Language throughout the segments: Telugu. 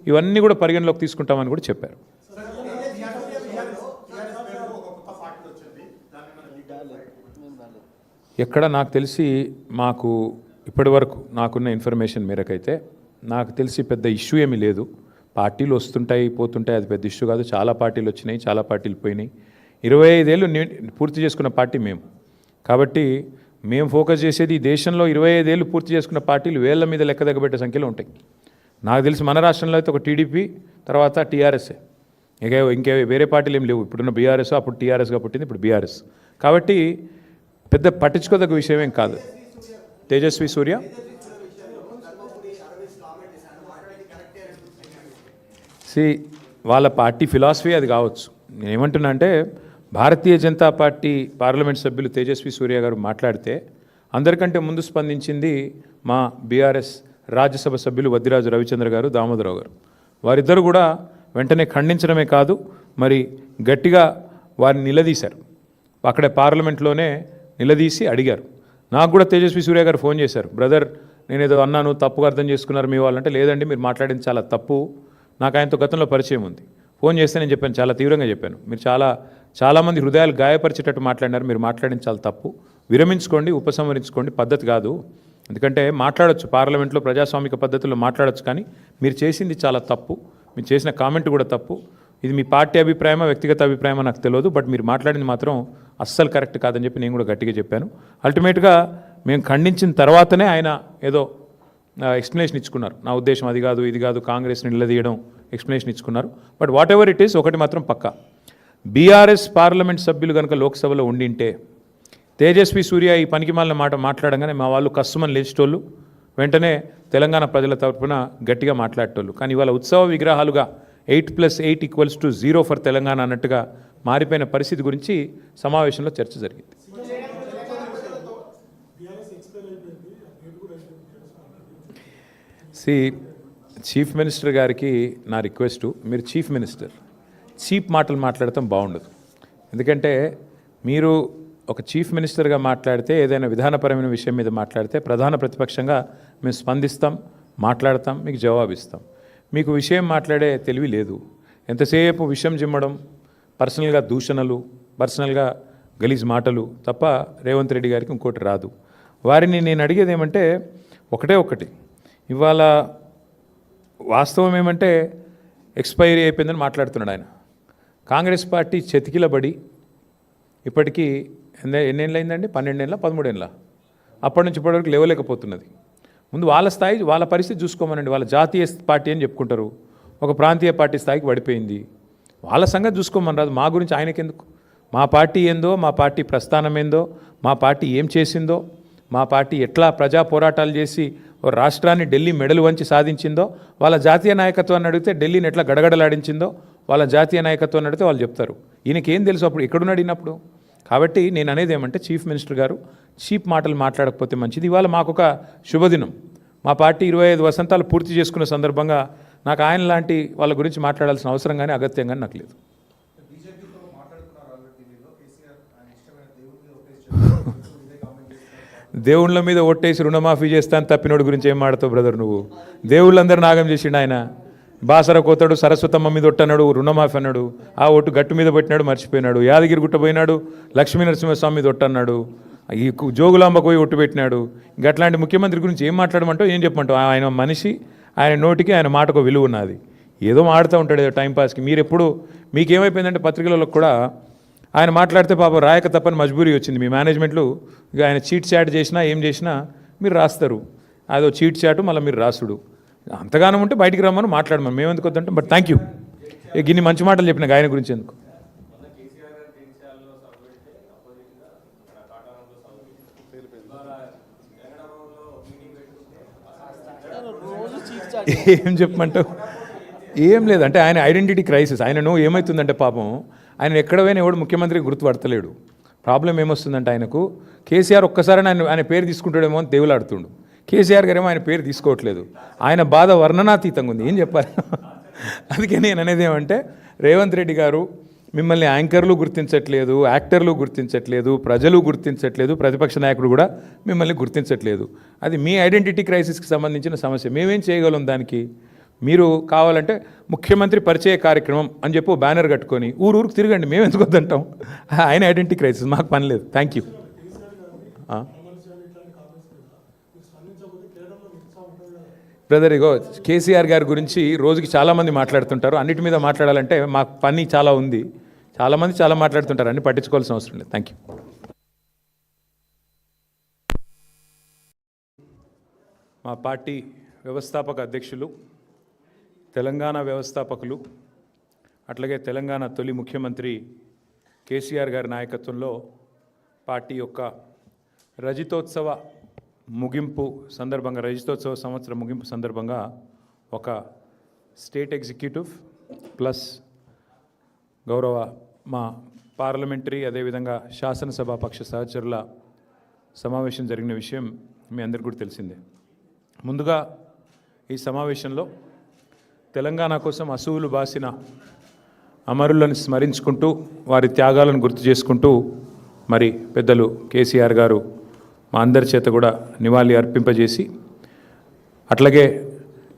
ఇవన్నీ కూడా పరిగణలోకి తీసుకుంటామని కూడా చెప్పారు. ఎక్కడ నాకు తెలిసి మాకు ఇప్పటి వరకు నాకున్న ఇన్ఫర్మేషన్ మేరకైతే నాకు తెలిసి పెద్ద ఇష్యూ ఏమీ లేదు. పార్టీలు వస్తుంటాయి పోతుంటాయి, అది పెద్ద ఇష్యూ కాదు. చాలా పార్టీలు వచ్చినాయి, చాలా పార్టీలు పోయినాయి. 25 ఏళ్ళు పూర్తి చేసుకున్న పార్టీ మేము. కాబట్టి మేము ఫోకస్ చేసేది ఈ దేశంలో 25 ఏళ్ళు పూర్తి చేసుకున్న పార్టీలు వేళ్ల మీద లెక్క దగ్గబెట్టే సంఖ్యలో ఉంటాయి. నాకు తెలిసి మన రాష్ట్రంలో అయితే ఒక టీడీపీ, తర్వాత టీఆర్ఎస్ఏ, ఇంకే వేరే పార్టీలు ఏం లేవు. ఇప్పుడున్న బీఆర్ఎస్, అప్పుడు టీఆర్ఎస్గా పుట్టింది, ఇప్పుడు బీఆర్ఎస్. కాబట్టి పెద్ద పట్టించుకోదగ్గ విషయం ఏం కాదు. తేజస్వి సూర్య వాళ్ళ పార్టీ ఫిలాసఫీ అది కావచ్చు. నేనేమంటున్నా అంటే భారతీయ జనతా పార్టీ పార్లమెంట్ సభ్యులు తేజస్వి సూర్య గారు మాట్లాడితే అందరికంటే ముందు స్పందించింది మా బీఆర్ఎస్ రాజ్యసభ సభ్యులు వద్దిరాజు రవిచంద్ర గారు, దామోదరరావు గారు. వారిద్దరు కూడా వెంటనే ఖండించడమే కాదు, మరి గట్టిగా వారిని నిలదీశారు. అక్కడే పార్లమెంట్లోనే నిలదీసి అడిగారు. నాకు కూడా తేజస్వి సూర్య గారు ఫోన్ చేశారు, బ్రదర్ నేనేదో అన్నాను, తప్పుగా అర్థం చేసుకున్నారు మీ వాళ్ళంటే. లేదండి, మీరు మాట్లాడింది చాలా తప్పు, నాకు ఆయనతో గతంలో పరిచయం ఉంది. ఫోన్ చేస్తే నేను చెప్పాను, చాలా తీవ్రంగా చెప్పాను, మీరు చాలామంది హృదయాలు గాయపరిచేటట్టు మాట్లాడినారు, మీరు మాట్లాడింది చాలా తప్పు, విరమించుకోండి, ఉపసంహరించుకోండి, పద్ధతి కాదు. ఎందుకంటే మాట్లాడొచ్చు, పార్లమెంట్లో ప్రజాస్వామిక పద్ధతుల్లో మాట్లాడొచ్చు, కానీ మీరు చేసింది చాలా తప్పు, మీరు చేసిన కామెంట్ కూడా తప్పు. ఇది మీ పార్టీ అభిప్రాయమా వ్యక్తిగత అభిప్రాయమా నాకు తెలియదు, బట్ మీరు మాట్లాడింది మాత్రం అస్సలు కరెక్ట్ కాదని చెప్పి నేను కూడా గట్టిగా చెప్పాను. అల్టిమేట్గా మేము ఖండించిన తర్వాతనే ఆయన ఏదో ఎక్స్ప్లెనేషన్ ఇచ్చుకున్నారు. నా ఉద్దేశం అది కాదు, ఇది కాదు, కాంగ్రెస్ని నిలదీయడం, ఎక్స్ప్లెనేషన్ ఇచ్చుకున్నారు. But whatever it is, ఒకటి మాత్రం పక్కా, బీఆర్ఎస్ పార్లమెంట్ సభ్యులు కనుక లోక్సభలో ఉండింటే తేజస్వి సూర్య ఈ పనికిమాలిన మాట మాట్లాడంగానే మా వాళ్ళు కస్సుమని లేచేటోళ్ళు, వెంటనే తెలంగాణ ప్రజల తరఫున గట్టిగా మాట్లాడేటోళ్ళు. కానీ ఇవాళ ఉత్సవ విగ్రహాలుగా 8+8 = 0 ఫర్ తెలంగాణ అన్నట్టుగా మారిపోయిన పరిస్థితి గురించి సమావేశంలో చర్చ జరిగింది. చీఫ్ మినిస్టర్ గారికి నా రిక్వెస్టు, మీరు చీఫ్ మినిస్టర్, చీప్ మాటలు మాట్లాడటం బాగుండదు. ఎందుకంటే మీరు ఒక చీఫ్ మినిస్టర్గా మాట్లాడితే, ఏదైనా విధానపరమైన విషయం మీద మాట్లాడితే ప్రధాన ప్రతిపక్షంగా మేము స్పందిస్తాం, మాట్లాడతాం, మీకు జవాబిస్తాం. మీకు విషయం మాట్లాడే తెలివి లేదు. ఎంతసేపు విషయం జిమ్మడం, పర్సనల్గా దూషణలు, పర్సనల్గా గలీజ్ మాటలు తప్ప రేవంత్ రెడ్డి గారికి ఇంకోటి రాదు. వారిని నేను అడిగేది ఏమంటే ఒకటి, ఇవాళ వాస్తవం ఏమంటే ఎక్స్పైరీ అయిపోయిందని మాట్లాడుతున్నాడు ఆయన. కాంగ్రెస్ పార్టీ చెతికిలబడి ఇప్పటికీ ఎన్నేళ్ళు అయిందండి? 12 ఏళ్ళ 13 ఏళ్ళ? అప్పటి నుంచి ఇప్పటివరకు లేవలేకపోతున్నది. ముందు వాళ్ళ స్థాయి, వాళ్ళ పరిస్థితి చూసుకోమనండి. వాళ్ళ జాతీయ పార్టీ అని చెప్పుకుంటారు, ఒక ప్రాంతీయ పార్టీ స్థాయికి పడిపోయింది. వాళ్ళ సంగతి చూసుకోమని రాదు. మా గురించి ఆయనకెందుకు? మా పార్టీ ఏందో, మా పార్టీ ప్రస్థానం ఏందో, మా పార్టీ ఏం చేసిందో, మా పార్టీ ఎట్లా ప్రజా పోరాటాలు చేసి ఓ రాష్ట్రాన్ని ఢిల్లీ మెడలు వంచి సాధించిందో, వాళ్ళ జాతీయ నాయకత్వాన్ని అడిగితే ఢిల్లీని ఎట్లా గడగడలాడించిందో వాళ్ళ జాతీయ నాయకత్వాన్ని అడిగితే వాళ్ళు చెప్తారు. ఈయనకేం తెలుసు అప్పుడు ఎక్కడున్నాడు అడిగినప్పుడు? కాబట్టి నేను అనేది ఏమంటే చీఫ్ మినిస్టర్ గారు చీప్ మాటలు మాట్లాడకపోతే మంచిది. ఇవాళ మాకొక శుభదినం, మా పార్టీ 25 వసంతాలు పూర్తి చేసుకున్న సందర్భంగా నాకు ఆయన లాంటి వాళ్ళ గురించి మాట్లాడాల్సిన అవసరం కానీ అగత్యం కానీ నాకు లేదు. దేవుళ్ళ మీద ఓట్టేసి రుణమాఫీ చేస్తాను తప్పినోడి గురించి ఏం మాడతావు బ్రదర్ నువ్వు? దేవుళ్ళందరూ నాగం చేసిండు ఆయన. బాసర కోతాడు, సరస్వతమ్మ మీద ఒట్టన్నాడు, రుణమాఫీ అన్నాడు, ఆ ఓటు గట్టు మీద పెట్టినాడు, మర్చిపోయినాడు. యాదగిరి గుట్ట పోయినాడు, లక్ష్మీ నరసింహస్వామి మీద ఒట్టన్నాడు, ఈ జోగులాంబకు పోయి ఒట్టు పెట్టినాడు. గట్లాంటి ముఖ్యమంత్రి గురించి ఏం మాట్లాడమంటావు, ఏం చెప్పమంటావు? ఆయన మనిషి, ఆయన నోటికి ఆయన మాటకు విలువ ఉన్నది. ఏదో మాడుతూ ఉంటాడు ఏదో టైంపాస్కి. మీరు ఎప్పుడు మీకేమైపోయిందంటే పత్రికలలో కూడా ఆయన మాట్లాడితే పాపం రాయక తప్పని మజ్బూరీ వచ్చింది. మీ మేనేజ్మెంట్లు ఇక ఆయన చీట్ చాట్ చేసినా ఏం చేసినా మీరు రాస్తారు. అదో చీట్ చాటు మళ్ళీ మీరు రాసుడు. అంతగానం ఉంటే బయటికి రమ్మని మాట్లాడమని మేము ఎందుకు వద్దంటాం. బట్ థ్యాంక్ యూ, ఇన్ని మంచి మాటలు చెప్పిన ఆయన గురించి ఎందుకు. ఏం చెప్పమంటావు? ఏం లేదంటే ఆయన ఐడెంటిటీ క్రైసిస్. ఆయనను ఏమవుతుందంటే పాపం ఆయన ఎక్కడ పోయినా ఎవడు ముఖ్యమంత్రికి గుర్తుపడతలేడు. ప్రాబ్లం ఏమొస్తుందంటే ఆయనకు కేసీఆర్ ఒక్కసారి ఆయన పేరు తీసుకుంటాడేమో అని దేవులాడుతుండు. కేసీఆర్ గారేమో ఆయన పేరు తీసుకోవట్లేదు. ఆయన బాధ వర్ణనాతీతంగా ఉంది. ఏం చెప్పాలి? అందుకే నేను అనేది ఏమంటే రేవంత్ రెడ్డి గారు మిమ్మల్ని యాంకర్లు గుర్తించట్లేదు, యాక్టర్లు గుర్తించట్లేదు, ప్రజలు గుర్తించట్లేదు, ప్రతిపక్ష నాయకుడు కూడా మిమ్మల్ని గుర్తించట్లేదు. అది మీ ఐడెంటిటీ క్రైసిస్కి సంబంధించిన సమస్య. మేమేం చేయగలం దానికి? మీరు కావాలంటే ముఖ్యమంత్రి పరిచయ కార్యక్రమం అని చెప్పి బ్యానర్ కట్టుకొని ఊరికి తిరగండి, మేము ఎందుకు వద్దంటాం. ఆయన ఐడెంటిటీ క్రైసిస్, మాకు పని లేదు. Thank you. బ్రదర్, ఇగో కేసీఆర్ గారి గురించి రోజుకి చాలామంది మాట్లాడుతుంటారు. అన్నిటి మీద మాట్లాడాలంటే మాకు పని చాలా ఉంది. చాలామంది చాలా మాట్లాడుతుంటారు, అన్ని పట్టించుకోవాల్సిన అవసరం లేదు. Thank you. మా పార్టీ వ్యవస్థాపక అధ్యక్షులు, తెలంగాణ వ్యవస్థాపకులు, అట్లాగే తెలంగాణ తొలి ముఖ్యమంత్రి కేసీఆర్ గారి నాయకత్వంలో పార్టీ యొక్క రజతోత్సవ ముగింపు సందర్భంగా, రజతోత్సవ సంవత్సరం ముగింపు సందర్భంగా ఒక స్టేట్ ఎగ్జిక్యూటివ్ ప్లస్ గౌరవ మా పార్లమెంటరీ అదేవిధంగా శాసనసభ పక్ష సహచరుల సమావేశం జరిగిన విషయం మీ అందరికీ కూడా తెలిసిందే. ముందుగా ఈ సమావేశంలో తెలంగాణ కోసం అసువులు బాసిన అమరులను స్మరించుకుంటూ వారి త్యాగాలను గుర్తు చేసుకుంటూ మరి పెద్దలు కేసీఆర్ గారు మా అందరి చేత కూడా నివాళి అర్పింపజేసి, అట్లాగే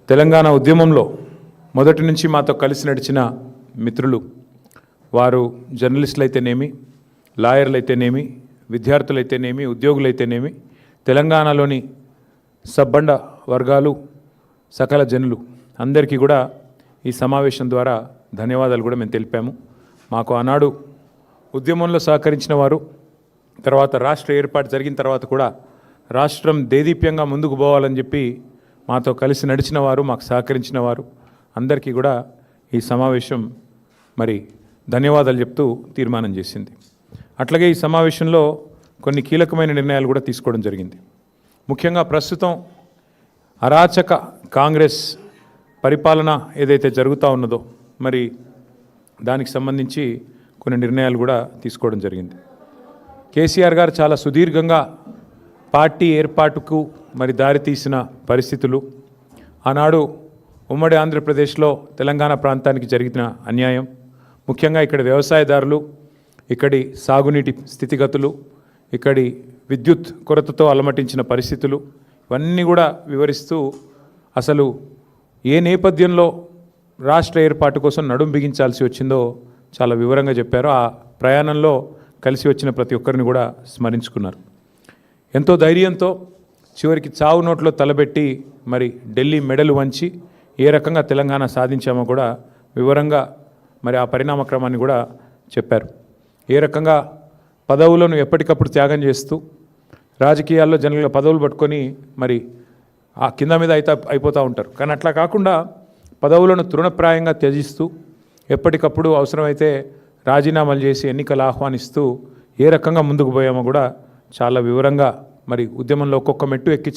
తెలంగాణ ఉద్యమంలో మొదటి నుంచి మాతో కలిసి నడిచిన మిత్రులు, వారు జర్నలిస్టులు అయితేనేమి, లాయర్లు అయితేనేమి, విద్యార్థులైతేనేమి, ఉద్యోగులైతేనేమి, తెలంగాణలోని సబ్బండ వర్గాలు, సకల జనులు అందరికీ కూడా ఈ సమావేశం ద్వారా ధన్యవాదాలు కూడా మేము తెలిపాము. మాకు ఆనాడు ఉద్యమంలో సహకరించిన వారు, తర్వాత రాష్ట్ర ఏర్పాటు జరిగిన తర్వాత కూడా రాష్ట్రం దేదీప్యంగా ముందుకు పోవాలని చెప్పి మాతో కలిసి నడిచిన వారు, మాకు సహకరించిన వారు అందరికీ కూడా ఈ సమావేశం మరి ధన్యవాదాలు చెప్తూ తీర్మానం చేసింది. అట్లాగే ఈ సమావేశంలో కొన్ని కీలకమైన నిర్ణయాలు కూడా తీసుకోవడం జరిగింది. ముఖ్యంగా ప్రస్తుతం అరాచక కాంగ్రెస్ పరిపాలన ఏదైతే జరుగుతూ ఉన్నదో మరి దానికి సంబంధించి కొన్ని నిర్ణయాలు కూడా తీసుకోవడం జరిగింది. కేసీఆర్ గారు చాలా సుదీర్ఘంగా పార్టీ ఏర్పాటుకు మరి దారితీసిన పరిస్థితులు, ఆనాడు ఉమ్మడి ఆంధ్రప్రదేశ్లో తెలంగాణ ప్రాంతానికి జరిగిన అన్యాయం, ముఖ్యంగా ఇక్కడ వ్యవసాయదారులు, ఇక్కడి సాగునీటి స్థితిగతులు, ఇక్కడి విద్యుత్ కొరతతో అలమటించిన పరిస్థితులు, ఇవన్నీ కూడా వివరిస్తూ అసలు ఏ నేపథ్యంలో రాష్ట్ర ఏర్పాటు కోసం నడుం బిగించాల్సి వచ్చిందో చాలా వివరంగా చెప్పారు. ఆ ప్రయాణంలో కలిసి వచ్చిన ప్రతి ఒక్కరిని కూడా స్మరించుకున్నారు. ఎంతో ధైర్యంతో చివరికి చావు నోట్లో తలబెట్టి మరి ఢిల్లీ మెడలు వంచి ఏ రకంగా తెలంగాణ సాధించామో కూడా వివరంగా మరి ఆ పరిణామ క్రమాన్ని కూడా చెప్పారు. ఏ రకంగా పదవులను ఎప్పటికప్పుడు త్యాగం చేస్తూ రాజకీయాల్లో జనరల్గా పదవులు పట్టుకొని మరి ఆ కింద మీద అయిపోతూ ఉంటారు. కానీ అట్లా కాకుండా పదవులను తృణప్రాయంగా త్యజిస్తూ ఎప్పటికప్పుడు అవసరమైతే రాజీనామాలు చేసి ఎన్నికలు ఆహ్వానిస్తూ ఏ రకంగా ముందుకు పోయామో కూడా చాలా వివరంగా మరి ఉద్యమంలో ఒక్కొక్క మెట్టు ఎక్కి